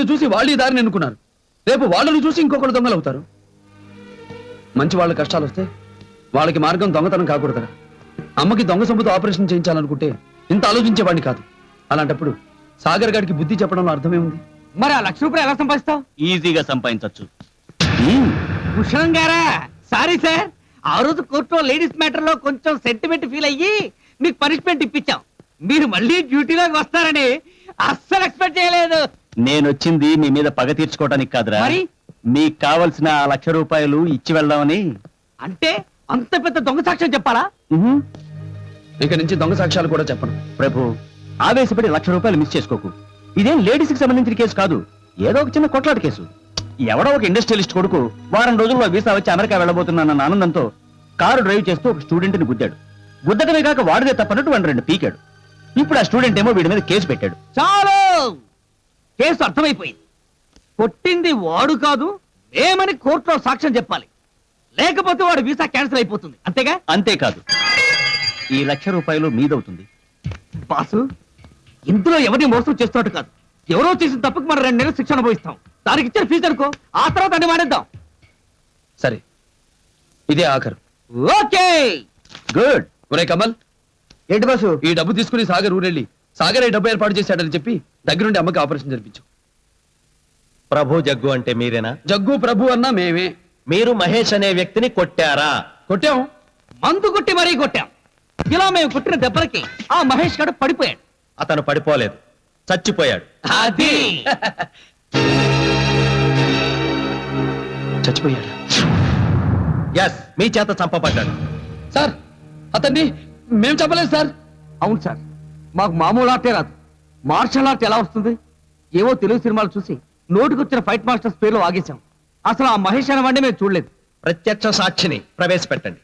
మనల్ని చూసి వాళ్ళు ఈ దారిని ఎన్నుకున్నారు. రేపు వాళ్ళని చూసి ఇంకొకరు దొంగలు అవుతారు. మంచి వాళ్ళ కష్టాలు వస్తే వాళ్ళకి మార్గం దొంగతనం కాకూడదురా. అమ్మకి దొంగ సొమ్ముతో ఆపరేషన్ చేయించాలనుకుంటే ఇంత ఆలోచించేవాడిని కాదు. అలాంటప్పుడు సాగర్ గారికి బుద్ధి చెప్పడంలో అర్థమే ఉంది. మరి ఆ ₹1,00,000 ఎలా సంపాదిస్తావు? ఈజీగా సంపాదించవచ్చు. భూషణం గారా, సారీ సార్, ఆ రోజు కోర్టులో లేడీస్ మ్యాటర్ లో కొంచెం సెంటిమెంట్ ఫీల్ అయ్యి మీకు పనిష్మెంట్ ఇప్పించాం. మీరు మళ్ళీ డ్యూటీలోకి వస్తారని అస్సలు ఎక్స్పెక్ట్ చేయలేదు. నేను వచ్చింది మీ మీద పగ తీర్చుకోవడానికి కాదురా, మరి? మీకు కావలసిన ఆ ₹1,00,000 ఇచ్చి వెళ్దామని. అంటే అంత పెద్ద దొంగ సాక్ష్యం చెప్పాలా? ఇక నుంచి దొంగ సాక్ష్యాలు కూడా చెప్పను. ప్రభు, ఆవేశపడి ₹1,00,000 మిస్ చేసుకోకు. ఇదేం లేడీస్ కి సంబంధించిన కేసు కాదు, ఏదో ఒక చిన్న కొట్లాట కేసు. ఎవడో ఒక ఇండస్ట్రియలిస్ట్ కొడుకు వారం రోజుల్లో వీసా వచ్చి అమెరికా వెళ్ళబోతున్నానన్న ఆనందంతో కారు డ్రైవ్ చేస్తూ ఒక స్టూడెంట్ ని గుద్దాడు. గుద్దటమే కాక వాడిదే తప్పనట్టు 2 పీకాడు. ఇప్పుడు ఆ స్టూడెంట్ ఏమో వీడి మీద కేసు పెట్టాడు. చాలు, కేసు అర్థమైపోయింది. కొట్టింది వాడు కాదు, ఏమని కోర్టులో సాక్ష్యం చెప్పాలి. లేకపోతే వాడు వీసా క్యాన్సిల్ అయిపోతుంది. అంతేగా? అంతేకాదు, ఈ ₹1,00,000 మీదవుతుంది. బాసు, ఇందులో ఎవరిని మోసం చేస్తున్నట్టు కాదు. ఎవరో చేసిన తప్పుకు మనం 2 నెలలు శిక్ష అనుభవిస్తాం. దానికి ఇచ్చిన ఫీజు అనుకో, ఆ తర్వాత అన్ని మానేద్దాం. సరే, ఇదే ఆఖరు. Okay, good. ఒరే కమల్, ఏంటి బాసు? ఈ డబ్బు తీసుకుని సాగర్ ఊరెళ్ళి సాగర్ ఈ డబ్బు ఏర్పాటు చేశాడని చెప్పి దగ్గరుండి అమ్మకి ఆపరేషన్ జరిపించు. ప్రభు జగ్గు అంటే మీరేనా? జగ్గు ప్రభు అన్నా మేమే. మీరు మహేష్ అనే వ్యక్తిని కొట్టారా? కొట్టాం. మందు కొట్టి మరీ కొట్టాం. ఇలా మేము కొట్టిన దెబ్బలకి ఆ మహేష్ గారు పడిపోయాడు. అతను పడిపోలేదు, చచ్చిపోయాడు. అది చచ్చిపోయాడు. ఎస్, మీ చేత చంపబడ్డాడు. సార్, అతన్ని మేము చెప్పలేదు సార్. అవును సార్, మాకు మామూలు ఆర్టే రాదు. మార్షల్ ఆర్ట్ ఎలా వస్తుంది? ఏవో తెలుగు సినిమాలు చూసి నోటికొచ్చిన ఫైట్ మాస్టర్స్ పేర్లు ఆగేశాం. అసలు ఆ మహేష్ అనేవాడిని మేము చూడలేదు. ప్రత్యక్ష సాక్షిని ప్రవేశపెట్టండి.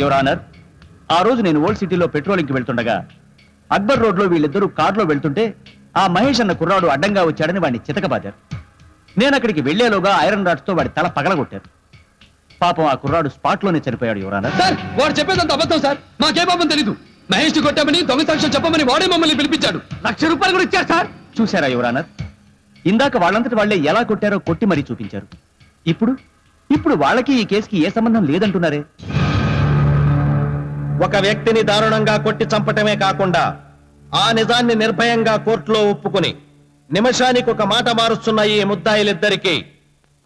యువర్ ఆనర్, ఆ రోజు నేను ఓల్డ్ సిటీలో పెట్రోలింగ్ కి వెళ్తుండగా అక్బర్ రోడ్ లో వీళ్ళిద్దరూ కారులో వెళ్తుంటే ఆ మహేష్ అన్న కుర్రాడు అడ్డంగా వచ్చాడని వాడిని చితకబాదారు. నేను అక్కడికి వెళ్లేలోగా ఐరన్ రాడ్స్ తో వాడి తల పగలగొట్టారు. పాపం ఆ కుర్రాడు స్పాట్ లోనే చనిపోయాడు. Your honour. సార్, వాడు చెప్పేదంత అబద్ధం సార్. మాకే పాపం తెలీదు. మహేష్ కొట్టామని దొంగ సాక్ష్యం చెప్పమని వాడే మమ్మల్ని పిలిపించాడు. ₹1,00,000 కూడా ఇచ్చారు సార్. చూశారా యువర్ ఆనర్, ఇందాక వాళ్ళంతటి వాళ్లే ఎలా కొట్టారో కొట్టి మరీ చూపించారు. ఇప్పుడు వాళ్ళకి ఈ కేసుకి ఏ సంబంధం లేదంటున్నారే. ఒక వ్యక్తిని దారుణంగా కొట్టి చంపటమే కాకుండా ఆ నిజాన్ని నిర్భయంగా కోర్టులో ఒప్పుకుని నిమిషానికి ఒక మాట మారుస్తున్న ఈ ముద్దాయిలిద్దరికీ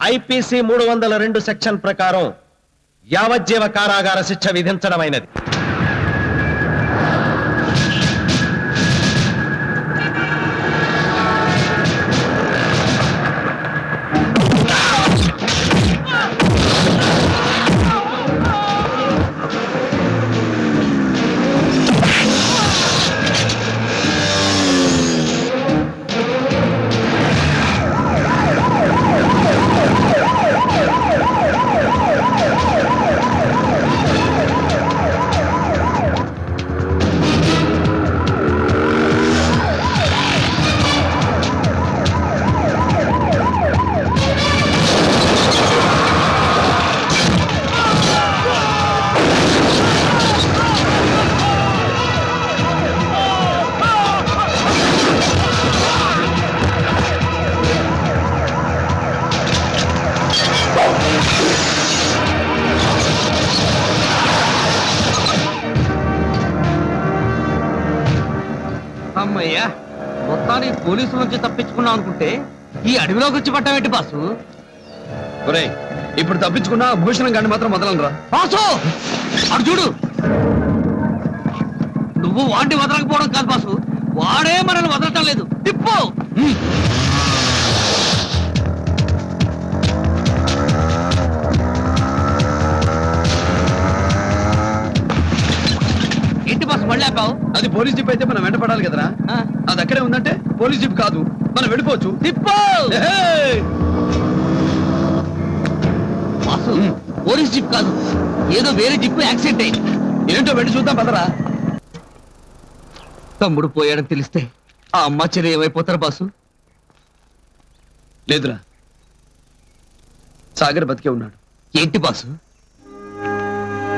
ఐపీసీ 302 సెక్షన్ ప్రకారం యావజ్జీవ కారాగార శిక్ష విధించడమైనది. అమ్మయ్యా, మొత్తానికి పోలీసుల నుంచి తప్పించుకున్నాం అనుకుంటే ఈ అడవిలోకి వచ్చి పట్టామేంటి బాసు? ఒరేయ్, ఇప్పుడు తప్పించుకున్నా భూషణం గాని మాత్రం వదలనురా. బాసు, అటు చూడు. నువ్వు వాడిని వదలకపోవడం కాదు బాసు, వాడే మనల్ని వదలటం లేదు. తిప్పు. ఏంటి బాసు మళ్ళీ ఆపావు? అది పోలీస్ జీప్ అయితే మనం వెంటపడాలి కదరా. అది అక్కడే ఉందంటే పోలీస్ జీప్ కాదు, మనం వెళ్ళిపోవచ్చు. తిప్పు. బాసు, పోలీస్ జీప్ కాదు, ఏదో వేరే జీప్ యాక్సిడెంట్ అయింది. ఏంటో వెళ్ళి చూద్దాం పదరా. తమ్ముడు పోయాడని తెలిస్తే ఆ అమ్మ చెల్లి ఏమైపోతారు బాసు? లేదురా, సాగర్ బతికే ఉన్నాడు. ఏంటి బాసు?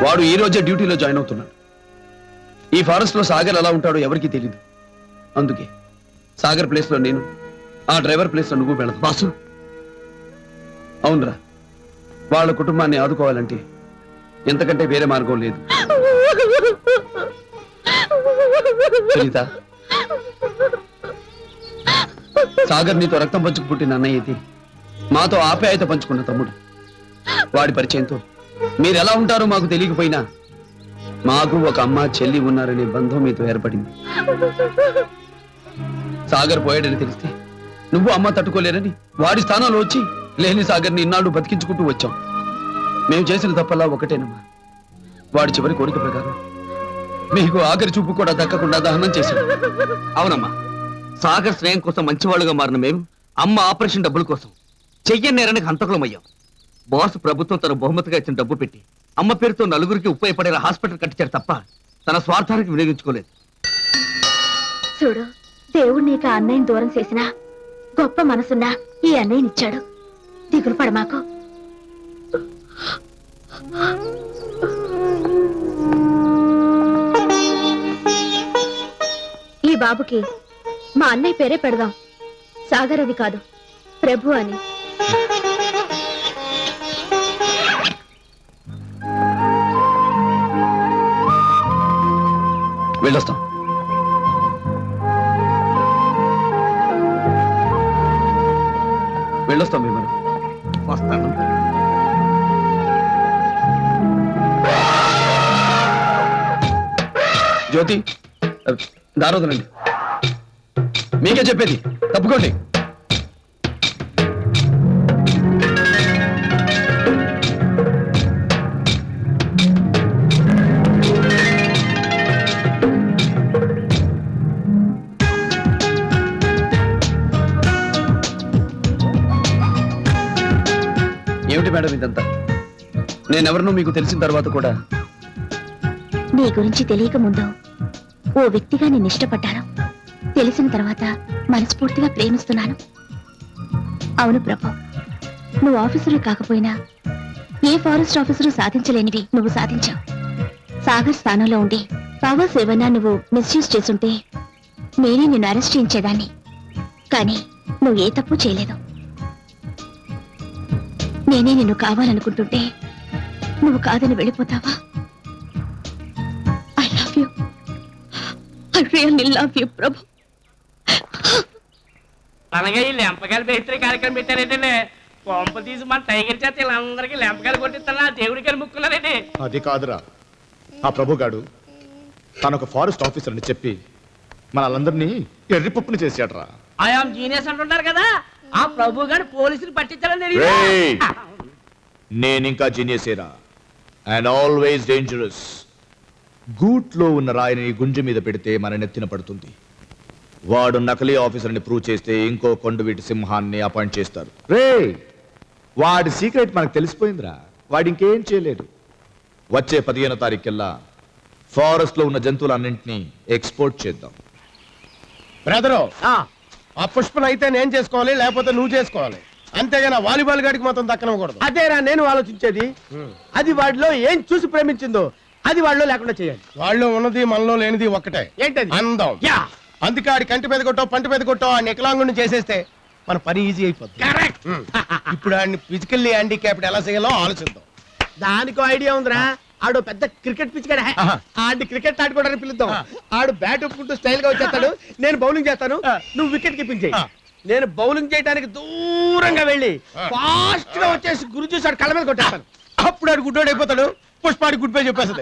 వాడు ఈ రోజే డ్యూటీలో జాయిన్ అవుతున్నాడు. ఈ ఫారెస్ట్ లో సాగర్ ఎలా ఉంటాడో ఎవరికీ తెలియదు. అందుకే సాగర్ ప్లేస్ లో నేను, ఆ డ్రైవర్ ప్లేస్ లో నువ్వు వెళదు. బాసు, అవునరా, వాళ్ళ కుటుంబాన్ని ఆదుకోవాలంటే ఎంతకంటే వేరే మార్గం లేదు. సునీత, సాగర్ నీతో రక్తం పంచుకు పుట్టిన అన్నయ్య ఇది, మాతో ఆప్యాయత పంచుకున్న తమ్ముడు. వాడి పరిచయంతో మీరు ఎలా ఉంటారో మాకు తెలియకపోయినా మాకు ఒక అమ్మ చెల్లి ఉన్నారనే బంధం మీతో ఏర్పడింది. సాగర్ పోయాడని తెలిస్తే నువ్వు అమ్మ తట్టుకోలేరని వాడి స్థానంలో వచ్చి లేని సాగర్ని ఇన్నాళ్ళు బతికించుకుంటూ వచ్చాం. మేము చేసిన తప్పల్లా ఒకటేనమ్మా, వాడి చివరి కోరిక ప్రకారం మీకు ఆఖరి చూపు కూడా దక్కకుండా దహనం చేశాడు. అవునమ్మా, సాగర్ స్నేహం కోసం మంచివాళ్ళుగా మారిన మేము అమ్మ ఆపరేషన్ డబ్బుల కోసం చెయ్యనేరానికి హంతకులమయ్యాం. బాస్ ప్రభుత్వం తన బహుమతిగా ఇచ్చిన డబ్బు పెట్టి అమ్మ పేరుతో నలుగురికి ఉపయోగపడేలా హాస్పిటల్ కట్టించారు తప్ప తన స్వార్థానికి వినియోగించుకోలేదు. చూడు, దేవుడు నీకు ఆ అన్నయ్యని దూరం చేసినా గొప్ప మనసున్నా ఈ అన్నయ్యనిచ్చాడు. దిగులు పడ మాకు. ఈ బాబుకి మా అన్నయ్య పేరే పెడదాం. సాగర్ అని కాదు, ప్రభు అని. వెళ్ళొస్తాం. వెళ్ళొస్తాం విమల్. వస్తాను. జ్యోతి, దారోదనండి, మీకే చెప్పేది, తప్పుకోండి. ఏమిటి మేడం ఇదంతా? నేనెవరినో మీకు తెలిసిన తర్వాత కూడా నీ గురించి తెలియక ముందు ఓ వ్యక్తిగా నేను ఇష్టపడ్డాను. తెలిసిన తర్వాత మనస్ఫూర్తిగా ప్రేమిస్తున్నాను. అవును ప్రభు, నువ్వు ఆఫీసరు కాకపోయినా ఏ ఫారెస్ట్ ఆఫీసరు సాధించలేనివి నువ్వు సాధించావు. సాగర్ స్థానంలో ఉండి పవర్స్ ఏవైనా నువ్వు మిస్యూజ్ చేసుంటే నేనే నిన్ను అరెస్ట్ చేయించేదాన్ని. కానీ నువ్వు ఏ తప్పు చేయలేదు. నేనే నిన్ను కావాలనుకుంటుంటే నువ్వు కాదని వెళ్ళిపోతావా? I love you. I really love you Prabhu. అలాగే ఈ లెంపకాయలు బెహత్రీ కార్యక్రమం పెట్టారేంటండి? కొంప తీసి మన టైగర్ చేత వీళ్ళందరికీ లెంపకాయలు కొట్టిస్తున్నా దేవుడికి ముక్కున్నారండి. అది కాదురా, ఆ ప్రభుగాడు తనొక ఫారెస్ట్ ఆఫీసర్ అని చెప్పి మనలందరినీ ఎర్రిపప్పుని చేశాడ్రా. ఆయాం జీనియస్ అంటుంటారు కదా, ఆ ప్రభు గారు పోలీసులు పట్టించారని రేయ్! నేనింకా జీనియసేరా, అండ్ ఆల్వేస్ డేంజరస్. గూట్లో ఉన్న రాయిని గుంజ మీద పెడితే మన నెత్తిన పడుతుంది. వాడు నకిలీ ఆఫీసర్ని ప్రూవ్ చేస్తే ఇంకో కొండవీటి సింహాన్ని అపాయింట్ చేస్తారు. వాడి సీక్రెట్ మనకు తెలిసిపోయిందిరా. వాడు ఇంకేం చేయలేడు. వచ్చే 15వ తారీఖుల్లా ఫారెస్ట్ లో ఉన్న జంతువులన్నింటినీ ఎక్స్పోర్ట్ చేద్దాం. బ్రదరు, ఆ పుష్పను అయితే నేను చేసుకోవాలి, లేకపోతే నువ్వు చేసుకోవాలి. అంతేగాని వాలీబాల్ గాడికి మొత్తం దక్కనకూడదు. అదేరా నేను ఆలోచించేది. అది వాడిలో ఏం చూసి ప్రేమించిందో అది వాళ్ళలో లేకుండా చేయాలి. వాళ్ళు ఉన్నది మనలో లేనిది ఒక్కటే, ఏంటది? అందం. యా, అందుకే ఆడి కంటి మీద కొట్టో పంటి మీద కొట్టో ఆ నికలాంగుని చేసేస్తే మన పని ఈజీ అయిపోతుంది. కరెక్ట్. ఇప్పుడు ఆడిని ఫిజికల్లీ హ్యాండిక్యాప్డ్ ఎలా చేయాలో ఆలోచిద్దాం. దానికో ఐడియా ఉందిరా. ఆడు పెద్ద క్రికెట్ పిచ్ కదా, ఆడి క్రికెట్ ఆడుకోవడానికి పిలుద్దాం. ఆడు బ్యాట్ ఒప్పుకుంటూ స్టైల్ గా వచ్చేస్తాడు, నేను బౌలింగ్ చేస్తాను, నువ్వు వికెట్ కీపింగ్ చేయి. నేను బౌలింగ్ చేయడానికి దూరంగా వెళ్ళి ఫాస్ట్ గా వచ్చేసి గురి చూసి ఆడు కళ్ళ మీద కొట్టేస్తాను. అప్పుడు ఆడు గుడ్డోడు అయిపోతాడు, పుష్పాడి గుడ్ బై చెప్పేస్తుంది.